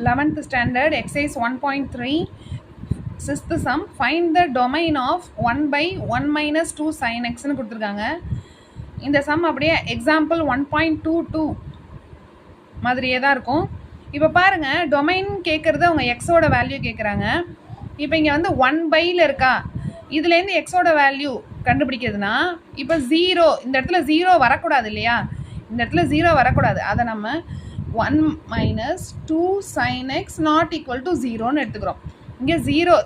11th standard exercise 1.3 6th sum. Find the domain of 1 by 1 minus 2 sin x னு கொடுத்துருக்காங்க. இந்த some அப்படியே example 1.22 மாதிரியே தான் இருக்கும். இப்போ பாருங்கள், டொமைன் கேட்குறது அவங்க எக்ஸோட வேல்யூ கேட்குறாங்க. இப்போ இங்கே வந்து 1 பையில் இருக்கா, இதுலேருந்து எக்ஸோட வேல்யூ கண்டுபிடிக்கிறதுனா இப்போ 0, இந்த இடத்துல 0 வரக்கூடாது இல்லையா, இந்த இடத்துல 0 வரக்கூடாது. அதை நம்ம 1 minus 2 sin x not equal to 0ன்னு எடுத்துக்கிறோம். இங்கே 0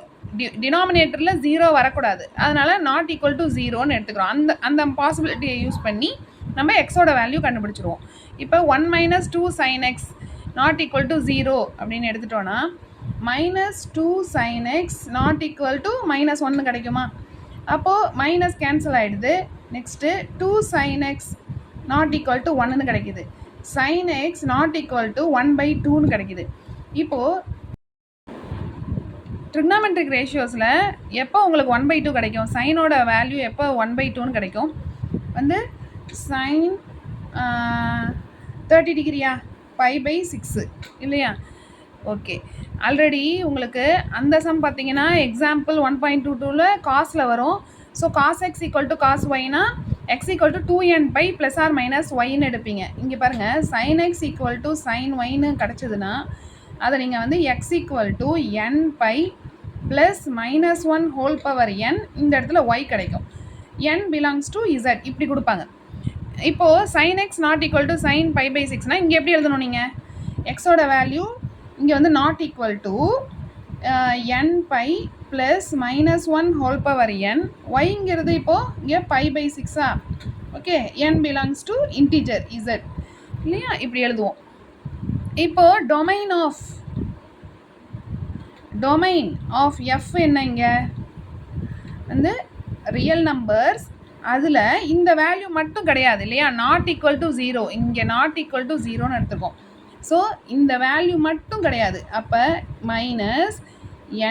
டினாமினேட்டரில் 0 வரக்கூடாது, அதனால் நாட் ஈக்குவல் டு 0ன்னு எடுத்துக்கிறோம். அந்த பாசிபிலிட்டியை யூஸ் பண்ணி நம்ம எக்ஸோட வேல்யூ கண்டுபிடிச்சிருவோம். இப்போ 1 minus 2 sin x not equal to 0 அப்படின்னு எடுத்துட்டோன்னா minus 2 sin x not equal to -1 கிடைக்குமா? அப்போது மைனஸ் கேன்சல் ஆகிடுது. Next 2 sin x not equal to 1ன்னு கிடைக்கிது. sin x not equal to 1/2ன்னு கிடைக்கிது. இப்போது ட்ரிக்னாமெட்ரிக் ரேஷியோஸில் எப்போ உங்களுக்கு 1/2 கிடைக்கும், சைனோட வேல்யூ எப்போ 1/2ன்னு கிடைக்கும்? வந்து சைன் 30 டிகிரியா, π/6 இல்லையா? ஓகே, ஆல்ரெடி உங்களுக்கு அந்த சம் பார்த்தீங்கன்னா எக்ஸாம்பிள் 1.22ல் காஸில் வரும். So cos x equal to cos ஒய்னா x equal to 2nπ plus or minus ஒய்ன்னு எடுப்பீங்க. இங்கே பாருங்கள், sine x equal to sine ஒய்ன்னு கிடச்சிதுன்னா அதை நீங்கள் வந்து x equal to nπ plus -1 whole power n, இந்த இடத்துல ஒய் கிடைக்கும். n பிலாங்ஸ் டு z இப்படி கொடுப்பாங்க. இப்போது sine x not equal to sine π/6னா இங்கே எப்படி எழுதணும்? நீங்கள் எக்ஸோட வேல்யூ இங்கே வந்து not equal to nπ plus -1 whole power n, ஒய்ங்கிறது இப்போது இங்கே π/6ஆ? Okay, n belongs to integer z இல்லையா? இப்படி எழுதுவோம். இப்போது டொமைன் ஆஃப் f என்ன? இங்கே வந்து ரியல் நம்பர்ஸ், அதில் இந்த வேல்யூ மட்டும் கிடையாது இல்லையா, நாட் ஈக்குவல் டு 0, இங்கே நாட் ஈக்குவல் டு 0ன்னு எடுத்துருக்கோம். ஸோ இந்த வேல்யூ மட்டும் கிடையாது. அப்போ minus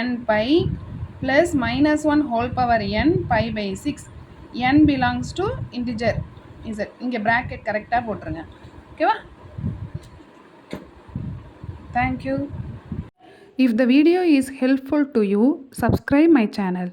nπ plus -1 whole power n π/6, n belongs to integer z. இங்கே ப்ராக்கெட் கரெக்டாக போட்டுருங்க. ஓகேவா? Thank you. If the video is helpful to you, subscribe my channel.